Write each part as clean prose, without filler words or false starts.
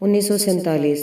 1947,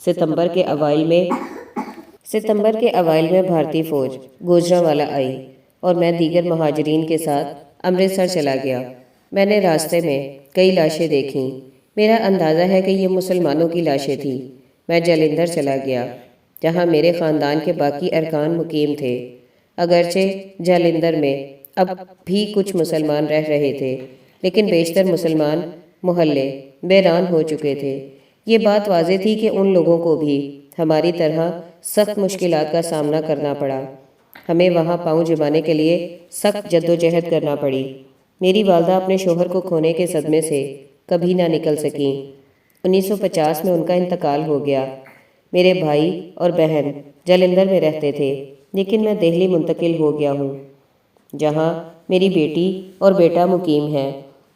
ستمبر کے اوائل میں بھارتی فوج گوجرانوالہ آئی اور میں دیگر مہاجرین کے ساتھ امرتسر چلا گیا۔ میں نے راستے میں کئی لاشیں دیکھیں۔ میرا اندازہ ہے کہ یہ مسلمانوں کی لاشیں تھیں۔ میں جلندھر چلا گیا جہاں میرے خاندان کے باقی ارکان مقیم تھے۔ اگرچہ جلندھر میں اب بھی کچھ مسلمان رہ رہے تھے، لیکن بیشتر مسلمان محلے ویران ہو چکے تھے۔ یہ بات واضح تھی کہ ان لوگوں کو بھی ہماری طرح سخت مشکلات کا سامنا کرنا پڑا۔ ہمیں وہاں پاؤں جمانے کے لیے سخت جدوجہد کرنا پڑی۔ میری والدہ اپنے شوہر کو کھونے کے صدمے سے کبھی نہ نکل سکیں۔ 1950 میں ان کا انتقال ہو گیا۔ میرے بھائی اور بہن جلندھر میں رہتے تھے، لیکن میں دہلی منتقل ہو گیا ہوں جہاں میری بیٹی اور بیٹا مقیم ہیں۔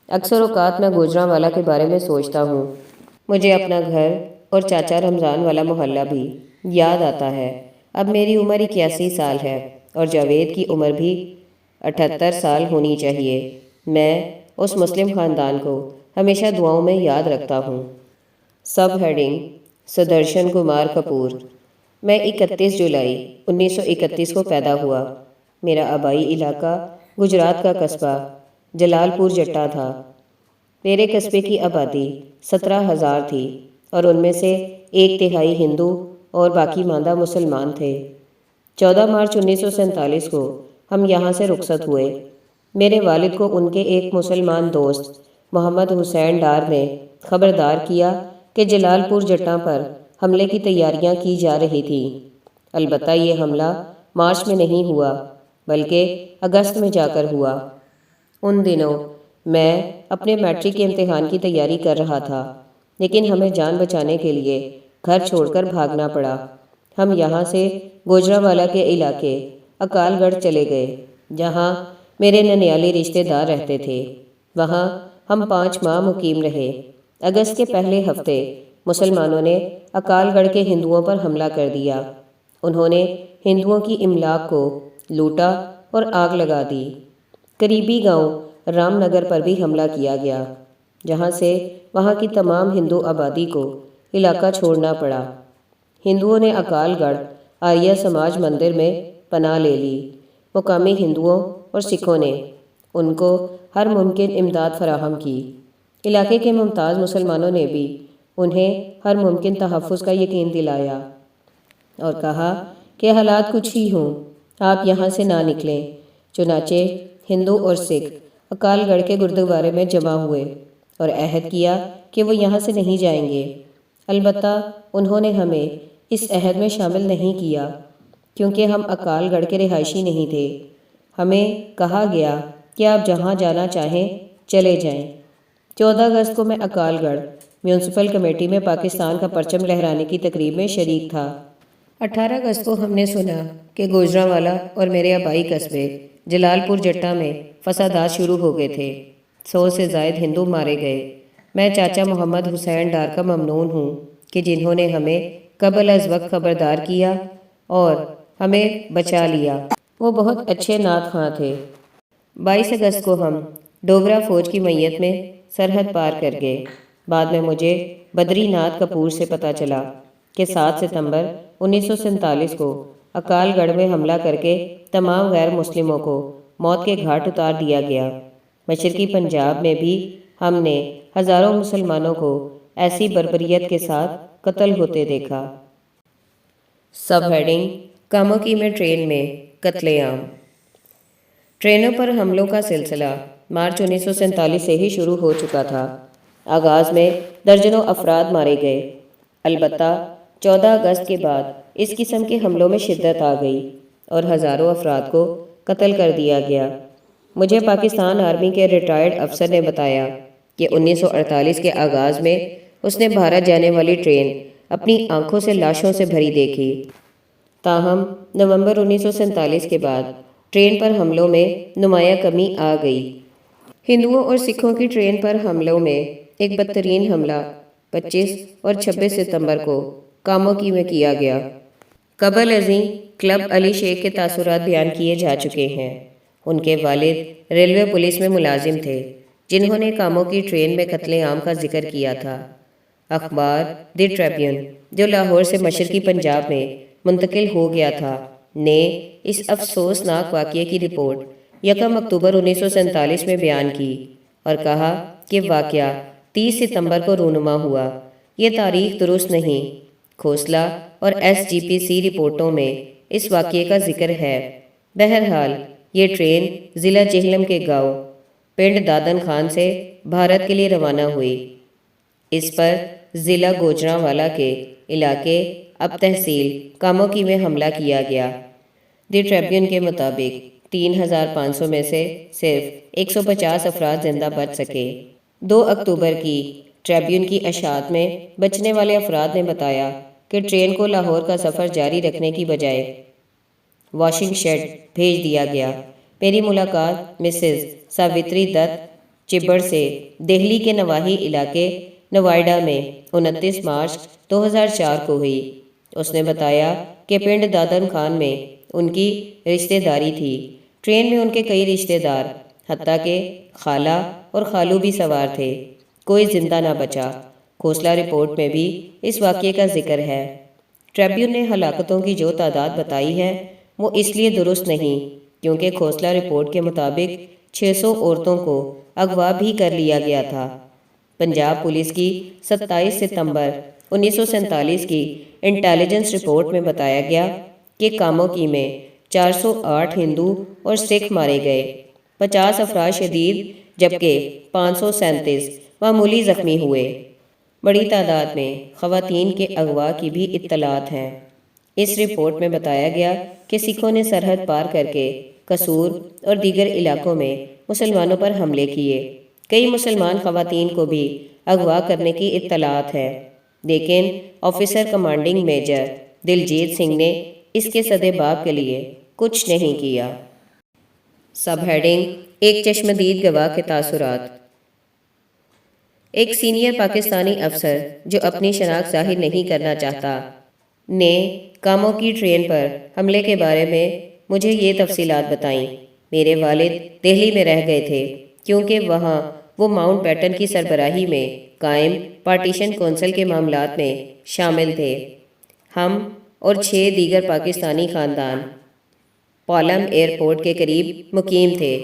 اکثر اوقات میں گوجرانوالہ کے بارے میں سوچتا ہوں۔ مجھے اپنا گھر اور چاچا رمضان والا محلہ بھی یاد آتا ہے۔ اب میری عمر 81 سال ہے اور جاوید کی عمر بھی 78 سال ہونی چاہیے۔ میں اس مسلم خاندان کو ہمیشہ دعاؤں میں یاد رکھتا ہوں۔ Sub heading: Sudarshan Kumar Kapoor. میں 31 جولائی 1931 کو پیدا ہوا۔ میرا آبائی علاقہ گجرات کا قصبہ جلال پور جٹا تھا۔ میرے قصبے کی آبادی 17,000 تھی اور ان میں سے 1/3 ہندو اور باقی ماندہ مسلمان تھے۔ 14 مارچ 1947 کو ہم یہاں سے رخصت ہوئے۔ میرے والد کو ان کے ایک مسلمان دوست محمد حسین ڈار نے خبردار کیا کہ جلال پور جٹاں پر حملے کی تیاریاں کی جا رہی تھیں۔ البتہ یہ حملہ مارچ میں نہیں ہوا بلکہ اگست میں جا کر ہوا۔ ان دنوں میں اپنے میٹرک کے امتحان کی تیاری کر رہا تھا، لیکن ہمیں جان بچانے کے لیے گھر چھوڑ کر بھاگنا پڑا۔ ہم یہاں سے گوجرانوالہ کے علاقے اکال گڑھ چلے گئے جہاں میرے ننیالی رشتے دار رہتے تھے۔ وہاں ہم 5 ماہ مقیم رہے۔ اگست کے پہلے ہفتے مسلمانوں نے اکال گڑھ کے ہندوؤں پر حملہ کر دیا۔ انہوں نے ہندوؤں کی املاک کو لوٹا اور آگ لگا دی۔ قریبی گاؤں رام نگر پر بھی حملہ کیا گیا، جہاں سے وہاں کی تمام ہندو آبادی کو علاقہ چھوڑنا پڑا۔ ہندوؤں نے اکال گڑھ آریہ سماج مندر میں پناہ لے لی۔ مقامی ہندوؤں اور سکھوں نے ان کو ہر ممکن امداد فراہم کی۔ علاقے کے ممتاز مسلمانوں نے بھی انہیں ہر ممکن تحفظ کا یقین دلایا اور کہا کہ حالات کچھ ہی ہوں، آپ یہاں سے نہ نکلیں۔ چنانچہ ہندو اور سکھ اکال گڑھ کے گردوارے میں جمع ہوئے اور عہد کیا کہ وہ یہاں سے نہیں جائیں گے۔ البتہ انہوں نے ہمیں اس عہد میں شامل نہیں کیا کیونکہ ہم اکال گڑھ کے رہائشی نہیں تھے۔ ہمیں کہا گیا کہ آپ جہاں جانا چاہیں چلے جائیں۔ 14 اگست کو میں اکال گڑھ میونسپل کمیٹی میں پاکستان کا پرچم لہرانے کی تقریب میں شریک تھا۔ 18 اگست کو ہم نے سنا کہ گوجرانوالہ اور میرے آبائی قصبے جلال پور جٹا میں فسادات شروع ہو گئے تھے۔ 100 سے زائد ہندو مارے گئے۔ میں چاچا محمد حسین ڈار کا ممنون ہوں کہ جنہوں نے ہمیں قبل از وقت خبردار کیا اور ہمیں بچا لیا۔ وہ بہت اچھے نعت خواں تھے۔ 22 اگست کو ہم ڈوگرا فوج کی میت میں سرحد پار کر گئے۔ بعد میں مجھے بدری ناتھ کپور سے پتہ چلا کہ 7 ستمبر 1947 کو اکال گڑھ میں حملہ کر کے تمام غیر مسلموں کو موت کے گھاٹ اتار دیا گیا۔ مشرقی پنجاب میں بھی ہم نے ہزاروں مسلمانوں کو ایسی بربریت کے ساتھ قتل ہوتے دیکھا۔ سب ہیڈنگ: کاموکی میں ٹرین میں قتل عام۔ ٹرینوں پر حملوں کا سلسلہ مارچ 1947 سے ہی شروع ہو چکا تھا۔ آغاز میں درجنوں افراد مارے گئے۔ البتہ 14 اگست کے بعد اس قسم کے حملوں میں شدت آ گئی اور ہزاروں افراد کو قتل کر دیا گیا۔ مجھے پاکستان آرمی کے ریٹائرڈ افسر نے بتایا کہ 1948 کے آغاز میں اس نے بھارت جانے والی ٹرین اپنی آنکھوں سے لاشوں سے بھری دیکھی۔ تاہم نومبر 1947 کے بعد ٹرین پر حملوں میں نمایاں کمی آ گئی۔ ہندوؤں اور سکھوں کی ٹرین پر حملوں میں ایک بدترین حملہ 25 اور 26 ستمبر کو کاموکی میں کیا گیا۔ قبل ازیں کلب علی شیخ کے تاثرات بیان کیے جا چکے ہیں۔ ان کے والد ریلوے پولیس میں ملازم تھے، جنہوں نے کاموکی ٹرین میں قتل عام کا ذکر کیا تھا۔ اخبار دی ٹریبیون جو لاہور سے مشرقی پنجاب میں منتقل ہو گیا تھا نے اس افسوسناک واقعے کی رپورٹ 1 اکتوبر 1947 میں بیان کی اور کہا کہ واقعہ 30 ستمبر کو رونما ہوا۔ یہ تاریخ درست نہیں۔ کھوسلا اور SGPC رپورٹوں میں اس واقعے کا ذکر ہے۔ بہرحال یہ ٹرین ضلع جہلم کے گاؤں پنڈ دادن خان سے بھارت کے لیے روانہ ہوئی۔ اس پر ضلع گوجرانوالا کے علاقے اب تحصیل کاموکی میں حملہ کیا گیا۔ دی ٹریبیون کے مطابق 3500 میں سے صرف 150 افراد زندہ بچ سکے۔ 2 اکتوبر کی ٹریبیون کی اشاعت میں بچنے والے افراد نے بتایا کہ ٹرین کو لاہور کا سفر جاری رکھنے کی بجائے واشنگ شیڈ بھیج دیا گیا۔ میری ملاقات مسز ساوتری دت چبڑ سے دہلی کے نواحی علاقے نوئیڈا میں 29 مارچ 2004 کو ہوئی۔ اس نے بتایا کہ پنڈ دادن خان میں ان کی رشتہ داری تھی۔ ٹرین میں ان کے کئی رشتہ دار حتیٰ کہ خالہ اور خالو بھی سوار تھے۔ کوئی زندہ نہ بچا۔ کھوسلا رپورٹ میں بھی اس واقعے کا ذکر ہے۔ ٹریبیون نے ہلاکتوں کی جو تعداد بتائی ہے وہ اس لیے درست نہیں کیونکہ کھوسلا رپورٹ کے مطابق 600 عورتوں کو اغوا بھی کر لیا گیا تھا۔ پنجاب پولیس کی 27 ستمبر 1947 کی انٹیلیجنس رپورٹ میں بتایا گیا کہ کاموکی میں 408 ہندو اور سکھ مارے گئے، 50 افراد شدید جبکہ 537 معمولی زخمی ہوئے۔ بڑی تعداد میں خواتین کے اغوا کی بھی اطلاعات ہیں۔ اس رپورٹ میں بتایا گیا کہ سکھوں نے سرحد پار کر کے قصور اور دیگر علاقوں میں مسلمانوں پر حملے کیے۔ کئی مسلمان خواتین کو بھی اغوا کرنے کی اطلاعات ہے، لیکن officer commanding major Diljit Singh نے اس کے سدے باب کے لیے کچھ نہیں کیا۔ سب ہیڈنگ ایک چشمدید گواہ کے تاثرات۔ ایک سینئر پاکستانی افسر جو اپنی شناخت ظاہر نہیں کرنا چاہتا نے کاموکی ٹرین پر حملے کے بارے میں مجھے یہ تفصیلات بتائیں۔ میرے والد دہلی میں رہ گئے تھے کیونکہ وہاں وہ ماؤنٹ بیٹن کی سربراہی میں قائم پارٹیشن کونسل کے معاملات میں شامل تھے۔ ہم اور 6 دیگر پاکستانی خاندان پالم ایئرپورٹ کے قریب مقیم تھے۔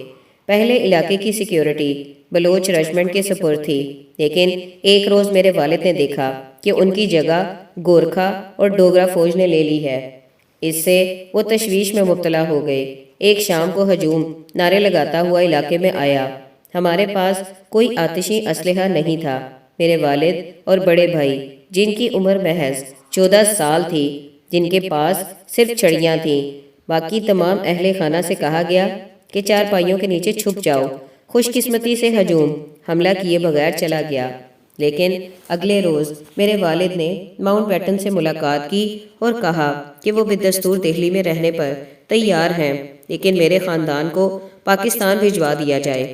پہلے علاقے کی سیکیورٹی بلوچ رجمنٹ کے سپرد تھی، لیکن ایک روز میرے والد نے دیکھا کہ ان کی جگہ گورکھا اور ڈوگرا فوج نے لے لی ہے۔ اس سے وہ تشویش میں مبتلا ہو گئے۔ ایک شام کو ہجوم نعرے لگاتا ہوا علاقے میں آیا۔ ہمارے پاس کوئی آتشی اسلحہ نہیں تھا۔ میرے والد اور بڑے بھائی جن کی عمر محض 14 سال تھی، جن کے پاس صرف چھڑیاں تھیں، باقی تمام اہل خانہ سے کہا گیا کہ چارپائیوں کے نیچے چھپ جاؤ۔ خوش قسمتی سے ہجوم حملہ کیے بغیر چلا گیا، لیکن اگلے روز میرے والد نے ماؤنٹ بیٹن سے ملاقات کی اور کہا کہ وہ بدستور دہلی میں رہنے پر تیار ہیں، لیکن میرے خاندان کو پاکستان بھجوا دیا جائے۔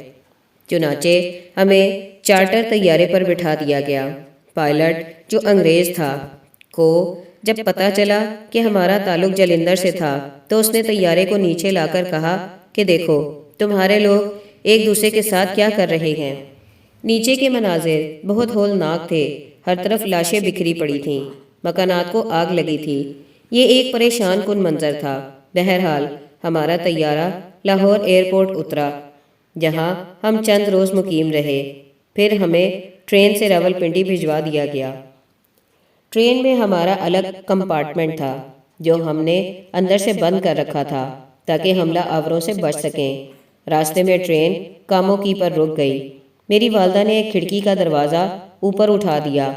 چنانچہ ہمیں چارٹر طیارے پر بٹھا دیا گیا۔ پائلٹ جو انگریز تھا کو جب پتہ چلا کہ ہمارا تعلق جلندھر سے تھا تو اس نے طیارے کو نیچے لا کر کہا کہ دیکھو تمہارے لوگ ایک دوسرے کے ساتھ کیا کر رہے ہیں۔ نیچے کے مناظر بہت ہولناک تھے۔ ہر طرف لاشیں بکھری پڑی تھیں، مکانات کو آگ لگی تھی۔ یہ ایک پریشان کن منظر تھا۔ بہرحال ہمارا طیارہ لاہور ایئرپورٹ اترا، جہاں ہم چند روز مقیم رہے، پھر ہمیں ٹرین سے راولپنڈی بھجوا دیا گیا۔ ٹرین میں ہمارا الگ کمپارٹمنٹ تھا جو ہم نے اندر سے بند کر رکھا تھا تاکہ حملہ آوروں سے بچ سکیں۔ راستے میں ٹرین کاموکی پر رک گئی۔ میری والدہ نے ایک کھڑکی کا دروازہ اوپر اٹھا دیا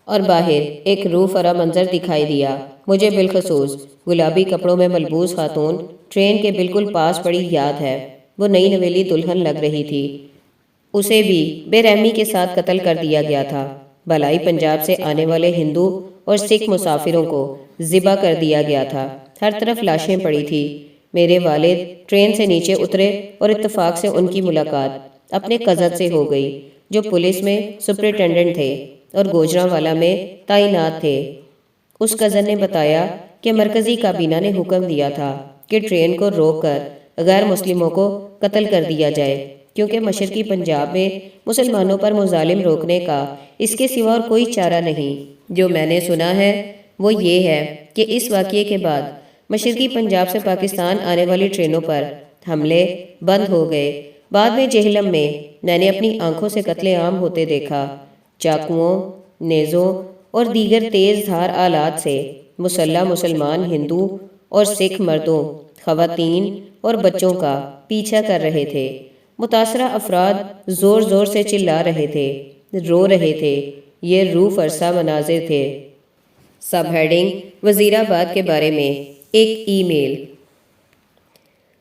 اور باہر ایک روح فرا منظر دکھائی دیا۔ مجھے بالخصوص گلابی کپڑوں میں ملبوس خاتون ٹرین کے بالکل پاس پڑی یاد ہے۔ وہ نئی نویلی دلہن لگ رہی تھی۔ اسے بھی بے رحمی کے ساتھ قتل کر دیا گیا تھا۔ بالائی پنجاب سے آنے والے ہندو اور سکھ مسافروں کو ذبح کر دیا گیا تھا۔ ہر طرف لاشیں پڑی تھی۔ میرے والد ٹرین سے نیچے اترے اور اتفاق سے ان کی ملاقات اپنے کزن سے ہو گئی جو پولیس میں سپرنٹینڈنٹ تھے اور گوجرانوالا میں تعینات تھے۔ اس کزن نے بتایا کہ مرکزی کابینہ نے حکم دیا تھا کہ ٹرین کو روک کر غیر مسلموں کو قتل کر دیا جائے۔ کیونکہ مشرقی پنجاب میں مسلمانوں پر مظالم روکنے کا اس کے سوا اور کوئی چارہ نہیں۔ جو میں نے سنا ہے وہ یہ ہے کہ اس واقعے کے بعد مشرقی پنجاب سے پاکستان آنے والی ٹرینوں پر حملے بند ہو گئے۔ بعد میں جہلم میں نے اپنی آنکھوں سے قتل عام ہوتے دیکھا۔ چاقوؤں، نیزوں اور دیگر تیز دھار آلات سے مسلح مسلمان ہندو اور سکھ مردوں، خواتین اور بچوں کا پیچھا کر رہے تھے۔ متاثرہ افراد زور زور سے چلا رہے تھے، رو رہے تھے۔ یہ روح فرسا مناظر تھے۔ سب ہیڈنگ: وزیر آباد کے بارے میں ایک ای میل۔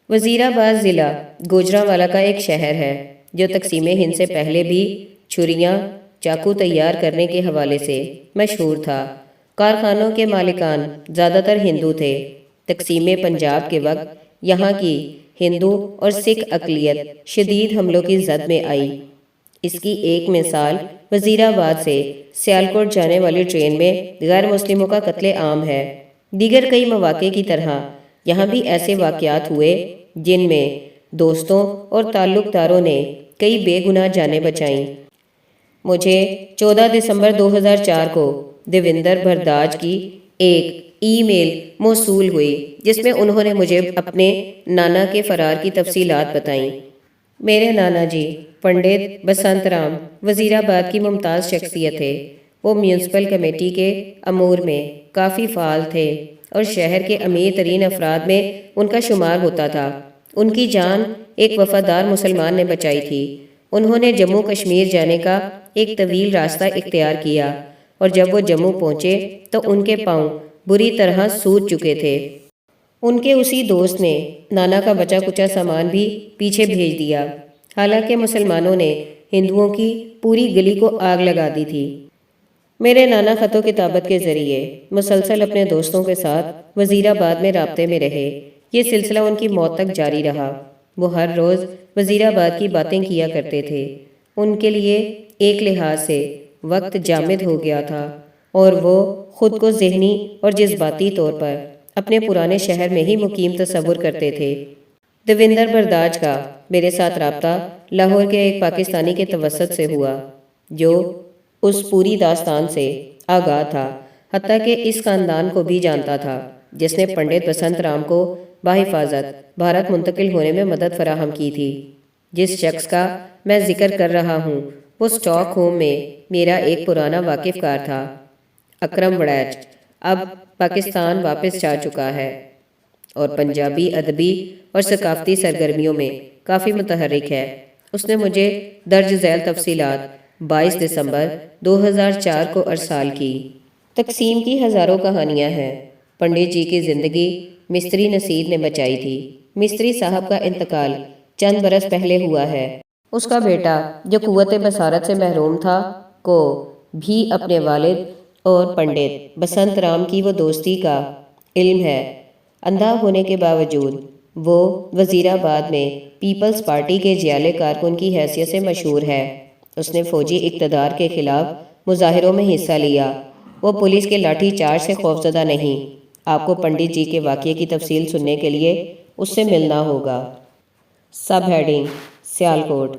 وزیر آباد ضلع گوجرانوالہ کا ایک شہر ہے جو تقسیم ہند سے پہلے بھی چھریاں، چاقو تیار کرنے کے حوالے سے مشہور تھا۔ کارخانوں کے مالکان زیادہ تر ہندو تھے۔ تقسیم پنجاب کے وقت یہاں کی ہندو اور سکھ اقلیت شدید حملوں کی زد میں آئی۔ اس کی ایک مثال وزیر آباد سے سیالکوٹ جانے والی ٹرین میں غیر مسلموں کا قتل عام ہے۔ دیگر کئی مواقع کی طرح یہاں بھی ایسے واقعات ہوئے جن میں دوستوں اور تعلق داروں نے کئی بے گناہ جانیں بچائیں۔ مجھے 14 دسمبر 2004 کو دیویندر بھردواج کی ایک ای میل موصول ہوئی جس میں انہوں نے مجھے اپنے نانا کے فرار کی تفصیلات بتائیں۔ میرے نانا جی پنڈت بسنت رام وزیر آباد کی ممتاز شخصیت تھے۔ وہ میونسپل کمیٹی کے امور میں کافی فعال تھے اور شہر کے امیر ترین افراد میں ان کا شمار ہوتا تھا۔ ان کی جان ایک وفادار مسلمان نے بچائی تھی۔ انہوں نے جموں کشمیر جانے کا ایک طویل راستہ اختیار کیا اور جب وہ جموں پہنچے تو ان کے پاؤں بری طرح سوج چکے تھے۔ ان کے اسی دوست نے نانا کا بچا کچا سامان بھی پیچھے بھیج دیا، حالانکہ مسلمانوں نے ہندوؤں کی پوری گلی کو آگ لگا دی تھی۔ میرے نانا خط و کتابت کے ذریعے مسلسل اپنے دوستوں کے ساتھ وزیر آباد میں رابطے میں رہے۔ یہ سلسلہ ان کی موت تک جاری رہا۔ وہ ہر روز وزیر آباد کی باتیں کیا کرتے تھے۔ ان کے لیے ایک لحاظ سے وقت جامد ہو گیا تھا اور وہ خود کو ذہنی اور جذباتی طور پر اپنے پرانے شہر میں ہی مقیم تصور کرتے تھے۔ دیویندر بھردواج کا میرے ساتھ رابطہ لاہور کے ایک پاکستانی کے توسط سے ہوا جو اس پوری داستان سے آگاہ تھا، حتیٰ کہ اس خاندان کو بھی جانتا تھا جس نے پنڈت بسنت رام کو بحفاظت بھارت منتقل ہونے میں مدد فراہم کی تھی۔ جس شخص کا میں ذکر کر رہا ہوں وہ اسٹاک ہوم میں میرا ایک پرانا واقف کار تھا۔ اکرم وڑیچ اب پاکستان واپس جا چکا ہے اور پنجابی ادبی اور ثقافتی سرگرمیوں میں کافی متحرک ہے۔ اس نے مجھے درج ذیل تفصیلات 22 دسمبر 2004 کو ارسال کی۔ تقسیم کی ہزاروں کہانیاں ہیں۔ پنڈت جی کی زندگی مستری نصیر نے بچائی تھی۔ مستری صاحب کا انتقال چند برس پہلے ہوا ہے۔ اس کا بیٹا جو قوت بصارت سے محروم تھا کو بھی اپنے والد اور پنڈت بسنت رام کی وہ دوستی کا علم ہے۔ اندھا ہونے کے باوجود وہ وزیر آباد میں پیپلز پارٹی کے جیالے کارکن کی حیثیت سے مشہور ہے۔ اس نے فوجی اقتدار کے خلاف مظاہروں میں حصہ لیا۔ وہ پولیس کے لاٹھی چارج سے خوفزدہ نہیں۔ آپ کو پنڈت جی کے واقعے کی تفصیل سننے کے لیے اس سے ملنا ہوگا۔ Sub heading: Sialkot.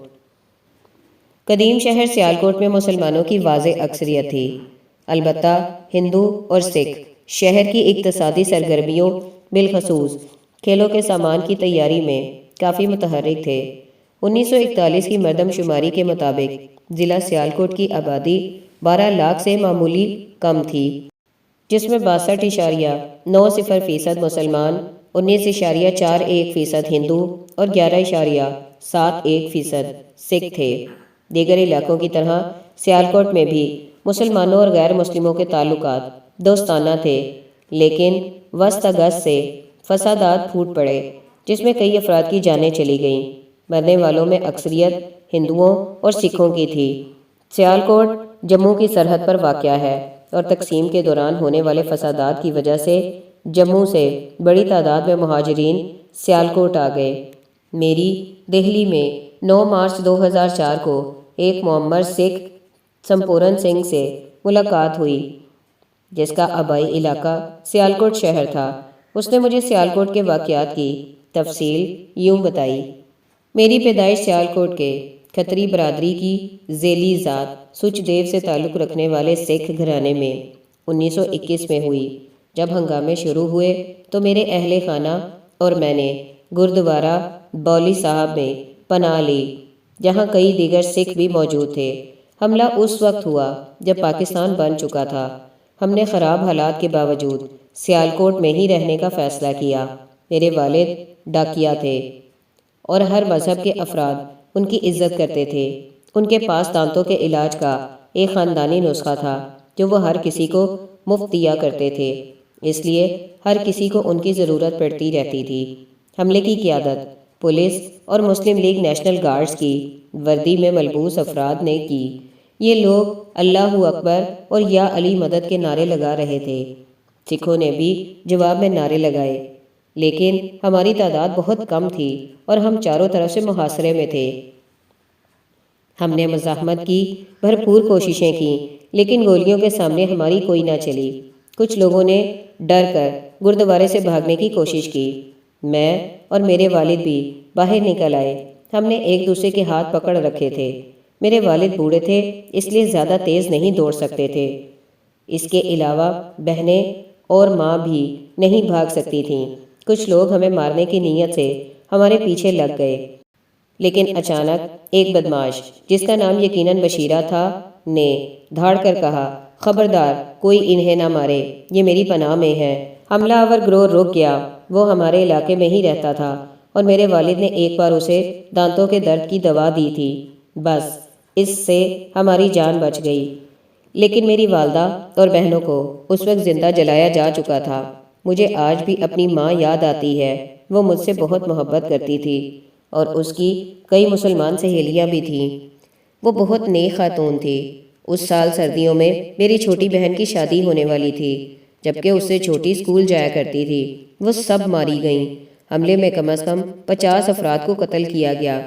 قدیم شہر سیالکوٹ میں مسلمانوں کی واضح اکثریت تھی، البتہ ہندو اور سکھ شہر کی اقتصادی سرگرمیوں بالخصوص کھیلوں کے سامان کی تیاری میں کافی متحرک تھے۔ 1941 کی مردم شماری کے مطابق ضلع سیالکوٹ کی آبادی 12 لاکھ سے معمولی کم تھی، جس میں 62.90% مسلمان، 19.41% ہندو اور 11.71% سکھ تھے۔ دیگر علاقوں کی طرح سیالکوٹ میں بھی مسلمانوں اور غیر مسلموں کے تعلقات دوستانہ تھے، لیکن وسط اگست سے فسادات پھوٹ پڑے جس میں کئی افراد کی جانیں چلی گئیں۔ مرنے والوں میں اکثریت ہندوؤں اور سکھوں کی تھی۔ سیالکوٹ جموں کی سرحد پر واقع ہے اور تقسیم کے دوران ہونے والے فسادات کی وجہ سے جموں سے بڑی تعداد میں مہاجرین سیالکوٹ آ گئے۔ میری دہلی میں 9 مارچ 2004 کو ایک معمر سکھ سمپورن سنگھ سے ملاقات ہوئی جس کا آبائی علاقہ سیالکوٹ شہر تھا۔ اس نے مجھے سیالکوٹ کے واقعات کی تفصیل یوں بتائی۔ میری پیدائش سیالکوٹ کے کھتری برادری کی ذیلی ذات سچ دیو سے تعلق رکھنے والے سکھ گھرانے میں 1921 میں ہوئی۔ جب ہنگامے شروع ہوئے تو میرے اہل خانہ اور میں نے گردوارہ بولی صاحب میں پناہ لی، جہاں کئی دیگر سکھ بھی موجود تھے۔ حملہ اس وقت ہوا جب پاکستان بن چکا تھا۔ ہم نے خراب حالات کے باوجود سیالکوٹ میں ہی رہنے کا فیصلہ کیا۔ میرے والد ڈاکیا تھے اور ہر مذہب کے افراد ان کی عزت کرتے تھے۔ ان کے پاس دانتوں کے علاج کا ایک خاندانی نسخہ تھا جو وہ ہر کسی کو مفت دیا کرتے تھے، اس لیے ہر کسی کو ان کی ضرورت پڑتی رہتی تھی۔ حملے کی قیادت پولیس اور مسلم لیگ نیشنل گارڈز کی وردی میں ملبوس افراد نے کی۔ یہ لوگ اللہ اکبر اور یا علی مدد کے نعرے لگا رہے تھے۔ سکھوں نے بھی جواب میں نعرے لگائے، لیکن ہماری تعداد بہت کم تھی اور ہم چاروں طرف سے محاصرے میں تھے۔ ہم نے مزاحمت کی، بھرپور کوششیں کیں، لیکن گولیوں کے سامنے ہماری کوئی نہ چلی۔ کچھ لوگوں نے ڈر کر گردوارے سے بھاگنے کی کوشش کی۔ میں اور میرے والد بھی باہر نکل آئے۔ ہم نے ایک دوسرے کے ہاتھ پکڑ رکھے تھے۔ میرے والد بوڑھے تھے، اس لیے زیادہ تیز نہیں دوڑ سکتے تھے۔ اس کے علاوہ بہنیں اور ماں بھی نہیں بھاگ سکتی تھیں۔ کچھ لوگ ہمیں مارنے کی نیت سے ہمارے پیچھے لگ گئے، لیکن اچانک ایک بدماش جس کا نام یقیناً بشیرہ تھا نے دھاڑ کر کہا، خبردار کوئی انہیں نہ مارے، یہ میری پناہ میں ہے۔ حملہ آور گروہ رک گیا۔ وہ ہمارے علاقے میں ہی رہتا تھا اور میرے والد نے ایک بار اسے دانتوں کے درد کی دوا دی تھی، بس اس سے ہماری جان بچ گئی۔ لیکن میری والدہ اور بہنوں کو اس وقت زندہ جلایا جا چکا تھا۔ مجھے آج بھی اپنی ماں یاد آتی ہے۔ وہ مجھ سے بہت محبت کرتی تھی اور اس کی کئی مسلمان سہیلیاں بھی تھیں۔ وہ بہت نیک خاتون تھی۔ اس سال سردیوں میں میری چھوٹی بہن کی شادی ہونے والی تھی، جبکہ اس سے چھوٹی اسکول جایا کرتی تھی۔ وہ سب ماری گئیں۔ حملے میں کم از کم 50 افراد کو قتل کیا گیا۔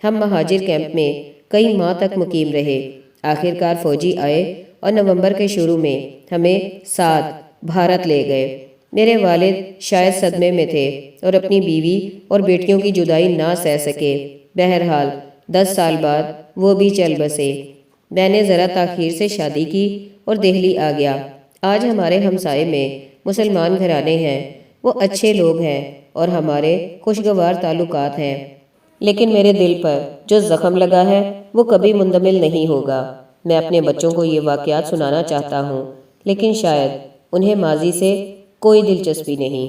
ہم مہاجر کیمپ میں کئی ماہ تک مقیم رہے۔ آخرکار فوجی آئے اور نومبر کے شروع میں ہمیں ساتھ بھارت لے گئے۔ میرے والد شاید صدمے میں تھے اور اپنی بیوی اور بیٹیوں کی جدائی نہ سہ سکے۔ بہرحال 10 سال بعد وہ بھی چل بسے۔ میں نے ذرا تاخیر سے شادی کی اور دہلی آ گیا۔ آج ہمارے ہمسائے میں مسلمان گھرانے ہیں۔ وہ اچھے لوگ ہیں اور ہمارے خوشگوار تعلقات ہیں، لیکن میرے دل پر جو زخم لگا ہے وہ کبھی مندمل نہیں ہوگا۔ میں اپنے بچوں کو یہ واقعات سنانا چاہتا ہوں، لیکن شاید انہیں ماضی سے کوئی دلچسپی نہیں۔